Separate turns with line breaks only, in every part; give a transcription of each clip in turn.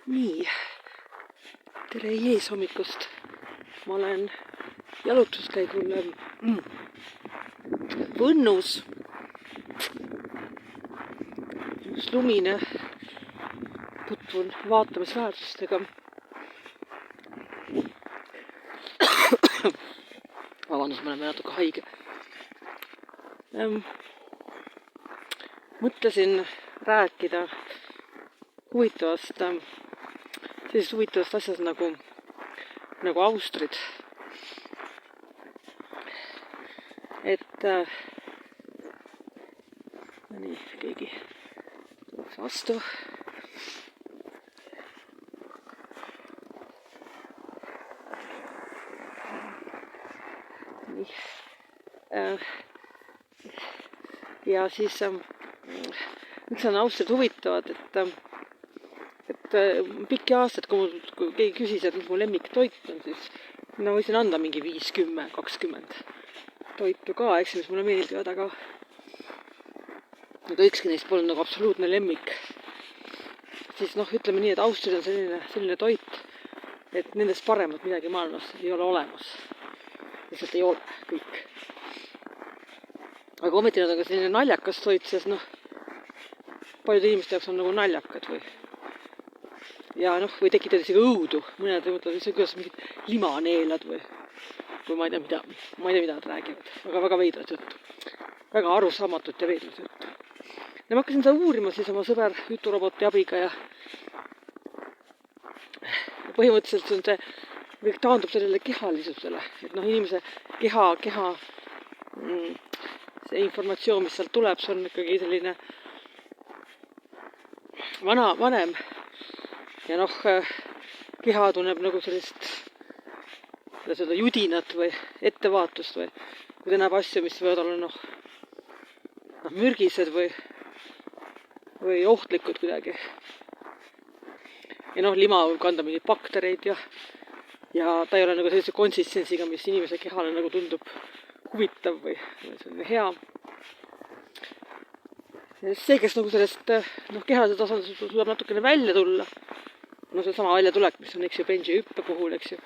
Nii, tere hommikust. Ma olen jalutuskäigul Võnnus. Just lumine, tutvun vaatamisväärtustega. Vabandust, ma olen natuke haige. Mõtlesin rääkida sellisest huvitavast asjast nagu austrid. Nii, keegi tuleks vastu. Nii. Ja siis miks on austrid huvitavad, et pikki aastaid, kui keegi küsis, et mis mu lemmiktoit on, siis ma võisin anda mingi 5, 10, 20 toitu ka, eks, mis mulle meeldivad, aga ükski neist polnud nagu absoluutne lemmik. Siis ütleme nii, et austrid on selline toit, et nendest paremat midagi maailmas ei ole olemas. Lihtsalt ei ole kõik. Aga ometi nad on ka selline naljakas toit, sest paljud inimeste jaoks on nagu naljakad või tekitada isegi õudu. Mõned mõtlevad, kuidas mingid limaneelad või ma ei tea, mida nad räägivad. Aga väga veidrat juttu. Väga arusaamatut ja veidrat juttu. Ja ma hakkasin seda uurima siis oma sõber juturoboti abiga ja põhimõtteliselt kõik taandub sellele kehalisusele. Et inimese keha, see informatsioon, mis sealt tuleb, see on ikkagi selline vanem. Ja keha tunneb nagu sellist judinat või ettevaatust või kui ta näeb asju, mis võivad olla mürgised või ohtlikud kuidagi. Ja lima võib kanda mingeid baktereid ja ta ei ole nagu sellise konsistentsiga, mis inimese kehale nagu tundub huvitav või selline hea. See, kes sellest kehalise tasandil suudab natukene välja tulla, see sama väljatulek, mis on, eks ju, benji hüppe puhul, eks ju,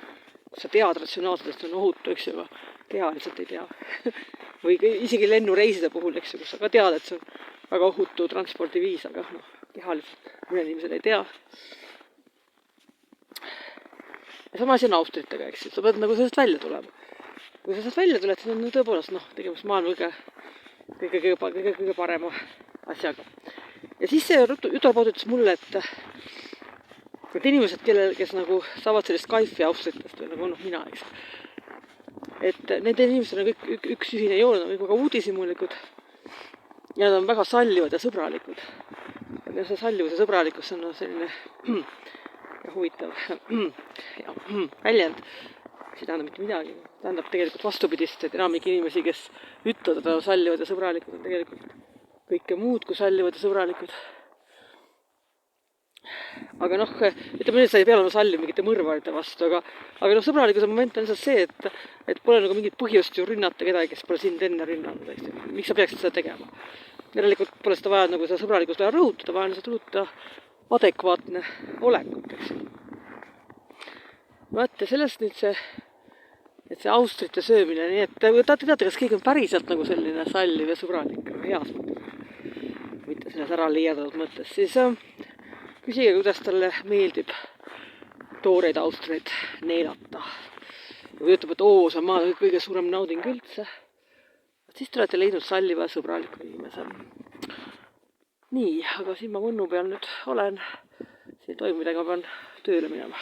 kus sa tead ratsionaalselt, et see on ohutu, eks ju, aga keha lihtsalt ei tea. Või isegi lennureiside puhul, eks ju, kus sa ka tead, et see on väga ohutu transpordiviis, aga keha lihtsalt mõned inimesed ei tea. Ja sama asi on austritega, eks ju, sa pead sellest välja tulema. Kui sa sellest välja tuled, siis on tõepoolest tegemist maailma kõige parema asjaga. Ja siis see juturobot ütles mulle, et inimesed, kes saavad sellist kaifi austritest või nagu mina, eks. Et nende inimesed on üks ühine joon, nad on väga uudishimulikud ja nad on väga sallivad ja sõbralikud. Ja see sallivus ja sõbralikkus on selline huvitav väljend. See ei tähenda mitte midagi. Tähendab tegelikult vastupidist, et enamik inimesi, kes ütlevad, et sallivad ja sõbralikud, on tegelikult kõike muud kui sallivad ja sõbralikud. Aga ütleme, et sa ei pea olema salliv mingite mõrvarite vastu, aga sõbralikkuse moment on see, et pole mingit põhjust ju rünnata kedagi, kes pole sind enne rünnanud. Miks sa peaksid seda tegema? Järelikult pole seda vaja seda sõbralikkust vaja rõhutada, vaja lihtsalt rõhutada adekvaatne olekut, eks. Ja sellest nüüd see austrite söömine, nii et tahate teada, kas keegi on päriselt selline salliv ja sõbralik, heas mõttes, mitte selles ära liiardatud mõttes, siis küsige, kuidas talle meeldib tooreid austreid neelata. Kui ütleb, et see on maa kõige suurem nauding üldse, siis te olete leidnud salliva ja sõbraliku inimese. Nii, aga siin ma Võnnu peal nüüd olen. Siin toimub midagi, ma pean tööle minema.